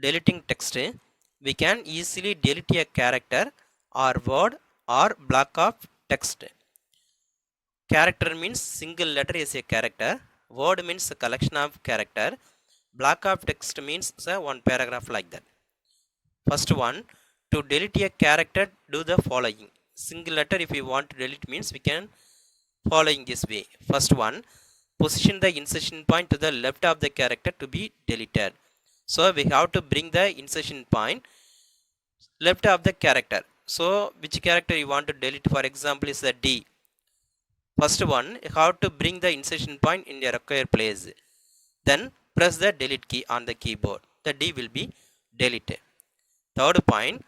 deleting text, we can easily delete a character or word or block of text. Character means single letter is a character, word means a collection of character, block of text means one paragraph like that. First one, to delete a character, do the following. Single letter if we want to delete means we can following this way. First one, position the insertion point to the left of the character to be deleted. So we have to bring the insertion point left of the character. So which character you want to delete? For example is the D. First one, you have to bring the insertion point in the required place. Then press the delete key on the keyboard. The D will be deleted. Third point,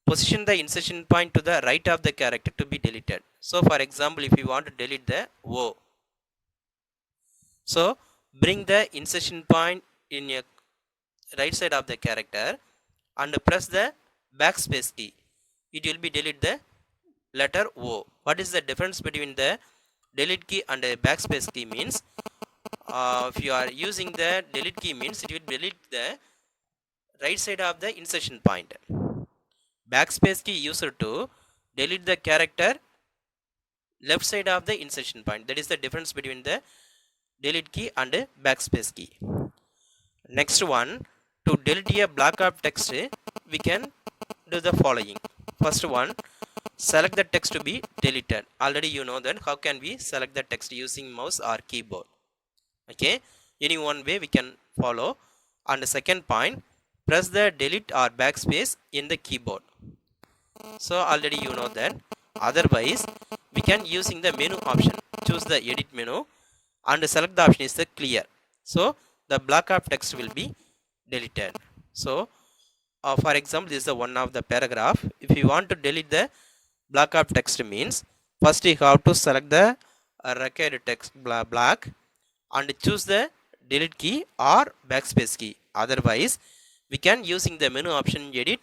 position the insertion point to the right of the character to be deleted. So for example, if you want to delete the O, so bring the insertion point in your right side of the character and press the backspace key. It will be delete the letter O. What is the difference between the delete key and the backspace key means? If you are using the delete key means it will delete the right side of the insertion point. Backspace key used to delete the character left side of the insertion point. That is the difference between the delete key and backspace key. Next one, to delete a block of text, we can do the following. First one, select the text to be deleted. Already you know that how can we select the text using mouse or keyboard. Okay, any one way we can follow. And the second point, press the delete or backspace in the keyboard. So already you know that. Otherwise we can using the menu option, choose the edit menu and select the option is the clear. So the block of text will be deleted. So for example, this is the one of the paragraph. If you want to delete the block of text means first you have to select the required text block and choose the delete key or backspace key. Otherwise we can using the menu option edit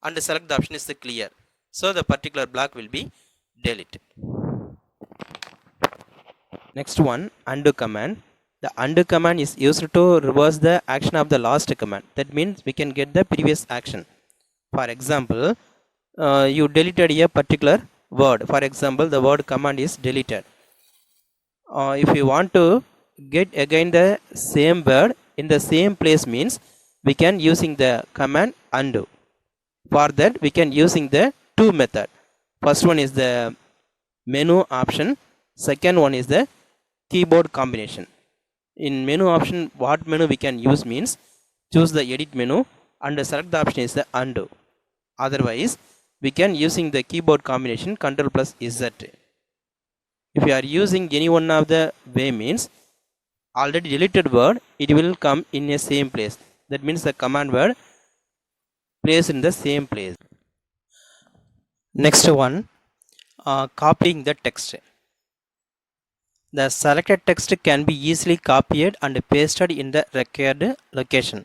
and select the option is the clear. So the particular block will be deleted. Next one, undo command. The undo command is used to reverse the action of the last command. That means we can get the previous action. For example, you deleted a particular word. For example, the word command is deleted. If you want to get again the same word in the same place means we can using the command undo. For that we can using the two method. First one is the menu option, second one is the keyboard combination. In menu option, what menu we can use means choose the edit menu and select the option is the undo. Otherwise we can using the keyboard combination Ctrl plus Z. If you are using any one of the way means already deleted word, it will come in a same place. That means the command word placed in the same place. Next one, copying the text. The selected text can be easily copied and pasted in the required location.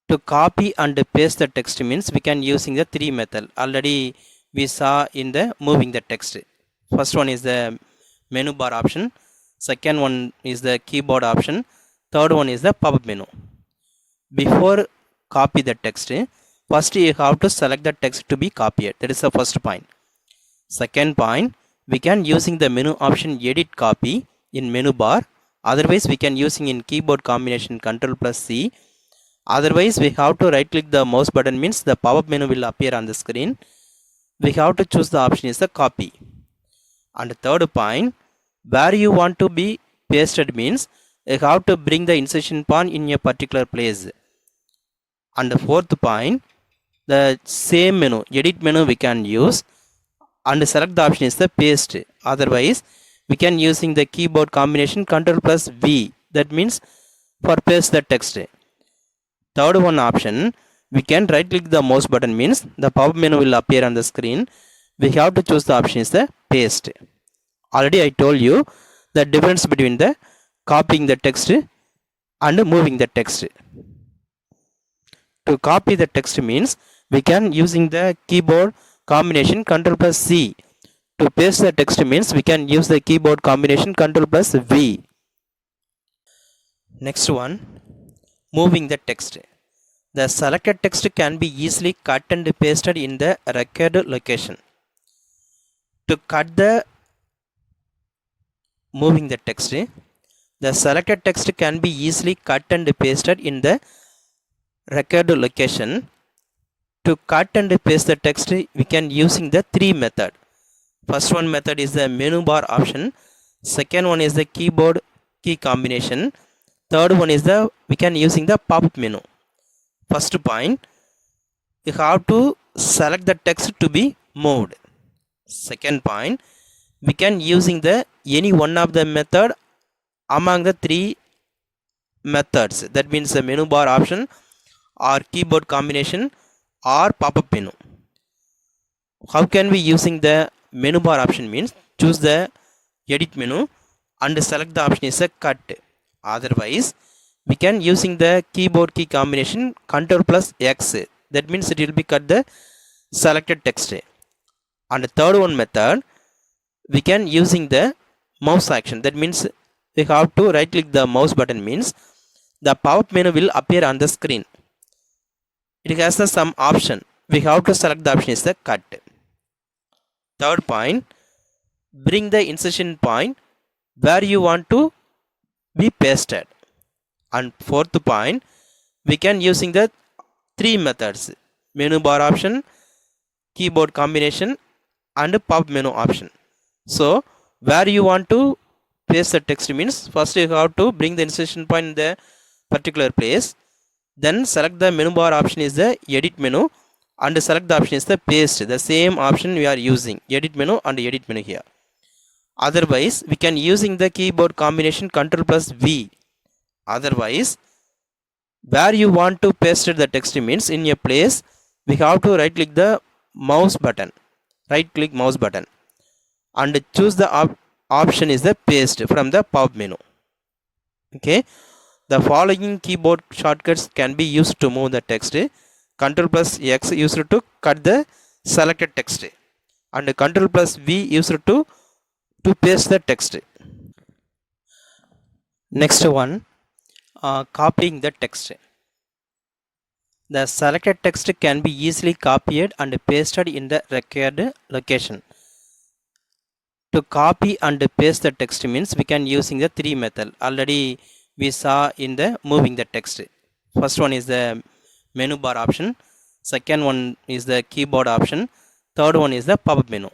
To copy and paste the text means we can using the three method. Already we saw in the moving the text. First one is the menu bar option, second one is the keyboard option, third one is the pop-up menu. Before copy the text, first you have to select the text to be copied. That is the first point. Second point, we can using the menu option edit copy in menu bar. Otherwise we can using in keyboard combination Ctrl plus C. Otherwise we have to right click the mouse button means the pop-up menu will appear on the screen. We have to choose the option is the copy. And third point, where you want to be pasted means you have to bring the insertion point in a particular place. And the fourth point, the same menu, edit menu we can use and select the option is the paste. Otherwise we can using the keyboard combination Ctrl plus V. That means for paste the text. Third one option, we can right click the mouse button means the pop-up menu will appear on the screen. We have to choose the option is the paste. Already I told you the difference between the copying the text and moving the text. To copy the text means we can using the keyboard combination Ctrl plus C. To paste the text means we can use the keyboard combination Ctrl plus V. Next one, moving the text. The selected text can be easily cut and pasted in the required location. To cut the moving the text, the selected text can be easily cut and pasted in the required location. To cut and paste the text, we can using the three method. First one method is the menu bar option. Second one is the keyboard key combination. Third one is the we can using the pop-up menu. First point, you have to select the text to be moved. Second point, we can using the any one of the method among the three methods. That means the menu bar option or keyboard combination or pop-up menu. How can we using the menu bar option means choose the edit menu and select the option is a cut. Otherwise we can using the keyboard key combination Ctrl plus X. That means it will be cut the selected text. And the third one method, we can using the mouse action. That means we have to right click the mouse button means the pop-up menu will appear on the screen. It has some option. We have to select the option is the cut. Third point, bring the insertion point where you want to be pasted. And fourth point, we can using the three methods: menu bar option, keyboard combination and pop menu option. So where you want to paste the text means first you have to bring the insertion point in the particular place, then select the menu bar option is the edit menu and select the option is the paste. The same option we are using, edit menu and edit menu here. Otherwise we can using the keyboard combination Ctrl plus V. Otherwise where you want to paste the text means in a place we have to right click the mouse button, right click mouse button and choose the option is the paste from the pop menu. Okay, the following keyboard shortcuts can be used to move the text. Ctrl plus X used to cut the selected text and Ctrl plus V used to paste the text. Next one, copying the text. The selected text can be easily copied and pasted in the required location. To copy and paste the text means we can using the three method. Already we saw in the moving the text. First one is the menu bar option. Second one is the keyboard option. Third one is the pop-up menu.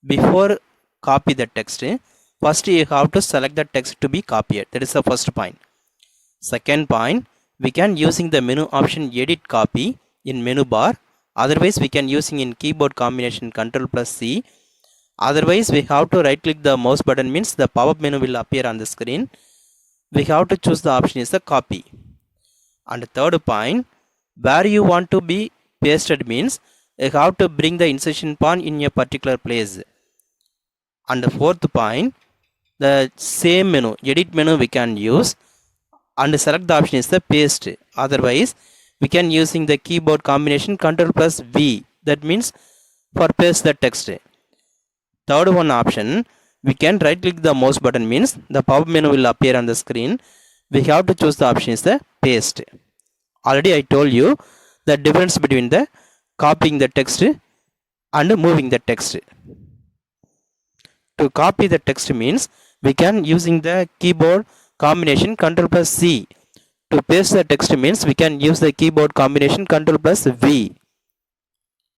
Before copy the text, first you have to select the text to be copied. That is the first point. Second point, we can using the menu option edit copy in menu bar. Otherwise we can using in keyboard combination Ctrl plus C. Otherwise we have to right click the mouse button means the pop-up menu will appear on the screen. We have to choose the option is the copy. And third point, where you want to be pasted means you have to bring the insertion point in a particular place. And the fourth point, the same menu, edit menu we can use and select the option is the paste. Otherwise we can using the keyboard combination Ctrl plus V. That means for paste the text. Third one option, we can right click the mouse button means the pop-up menu will appear on the screen. We have to choose the option is the paste. Already I told you the difference between the copying the text and moving the text. To copy the text means we can using the keyboard combination Ctrl plus C. To paste the text means we can use the keyboard combination Ctrl plus V.